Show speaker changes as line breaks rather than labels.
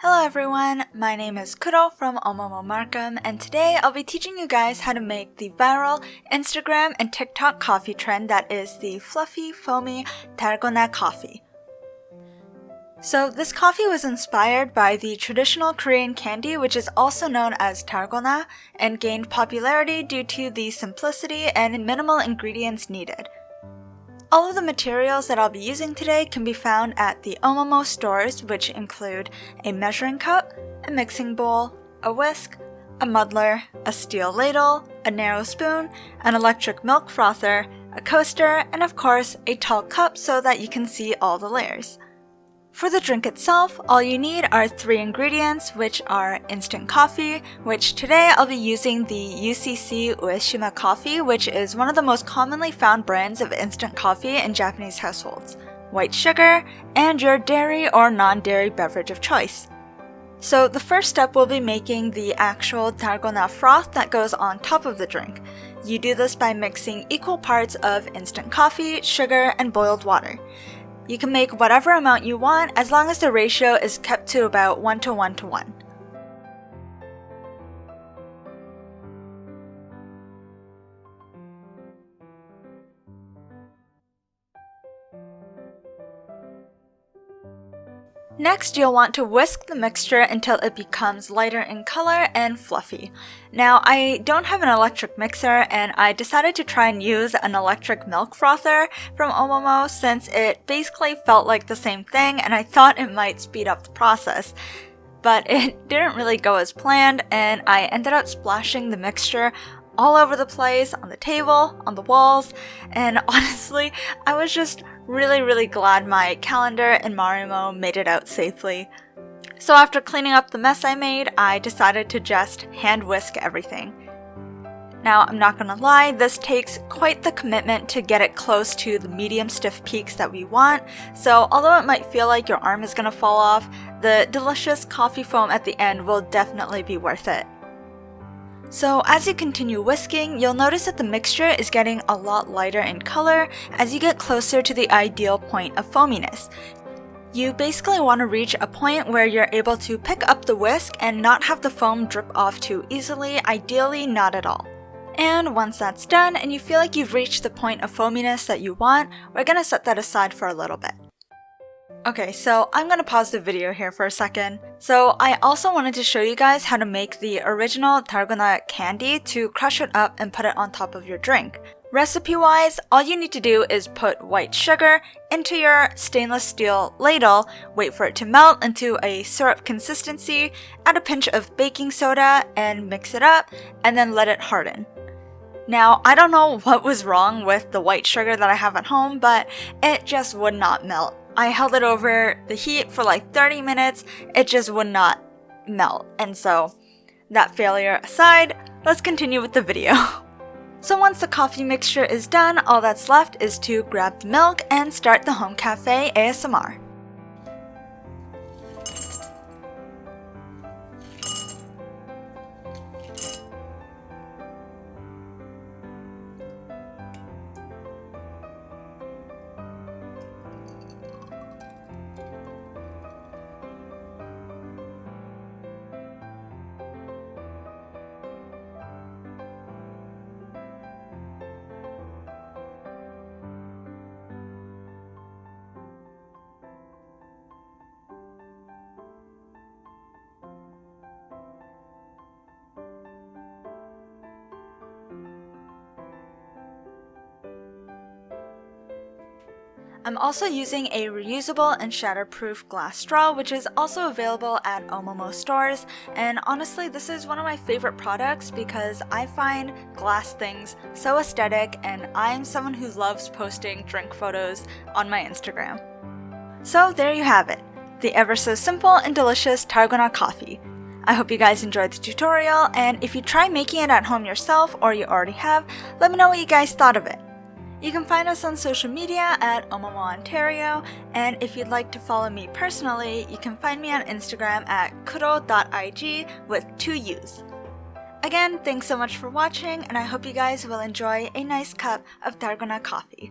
Hello everyone, my name is Kuuro from Oomomo Markham, and today I'll be teaching you guys how to make the viral Instagram and TikTok coffee trend that is the fluffy, foamy Dalgona coffee. So this coffee was inspired by the traditional Korean candy, which is also known as Dalgona, and gained popularity due to the simplicity and minimal ingredients needed. All of the materials that I'll be using today can be found at the Oomomo stores, which include a measuring cup, a mixing bowl, a whisk, a muddler, a steel ladle, a narrow spoon, an electric milk frother, a coaster, and of course a tall cup so that you can see all the layers. For the drink itself, all you need are 3 ingredients, which are instant coffee, which today I'll be using the UCC Instant coffee, which is one of the most commonly found brands of instant coffee in Japanese households, white sugar, and your dairy or non-dairy beverage of choice. So the first step will be making the actual Dalgona froth that goes on top of the drink. You do this by mixing equal parts of instant coffee, sugar, and boiled water. You can make whatever amount you want as long as the ratio is kept to about 1:1:1. Next, you'll want to whisk the mixture until it becomes lighter in color and fluffy. Now, I don't have an electric mixer, and I decided to try and use an electric milk frother from Oomomo since it basically felt like the same thing and I thought it might speed up the process. But it didn't really go as planned, and I ended up splashing the mixture all over the place, on the table, on the walls, and honestly, I was just really glad my calendar and Marimo made it out safely. So after cleaning up the mess I made, I decided to just hand whisk everything. Now, I'm not gonna lie, this takes quite the commitment to get it close to the medium stiff peaks that we want, so although it might feel like your arm is gonna fall off, the delicious coffee foam at the end will definitely be worth it. So as you continue whisking, you'll notice that the mixture is getting a lot lighter in color as you get closer to the ideal point of foaminess. You basically want to reach a point where you're able to pick up the whisk and not have the foam drip off too easily, ideally not at all. And once that's done and you feel like you've reached the point of foaminess that you want, we're going to set that aside for a little bit. Okay, so I'm gonna pause the video here for a second. So I also wanted to show you guys how to make the original Dalgona candy to crush it up and put it on top of your drink. Recipe-wise, all you need to do is put white sugar into your stainless steel ladle, wait for it to melt into a syrup consistency, add a pinch of baking soda and mix it up, and then let it harden. Now, I don't know what was wrong with the white sugar that I have at home, but it just would not melt. I held it over the heat for like 30 minutes, it just would not melt. And so, that failure aside, let's continue with the video. So once the coffee mixture is done, all that's left is to grab the milk and start the home cafe ASMR. I'm also using a reusable and shatterproof glass straw, which is also available at Oomomo stores, and honestly this is one of my favorite products because I find glass things so aesthetic and I'm someone who loves posting drink photos on my Instagram. So there you have it, the ever so simple and delicious Dalgona coffee. I hope you guys enjoyed the tutorial, and if you try making it at home yourself or you already have, let me know what you guys thought of it. You can find us on social media at Oomomo Ontario, and if you'd like to follow me personally, you can find me on Instagram at kuuro.ig with 2 U's. Again, thanks so much for watching, and I hope you guys will enjoy a nice cup of Dalgona coffee.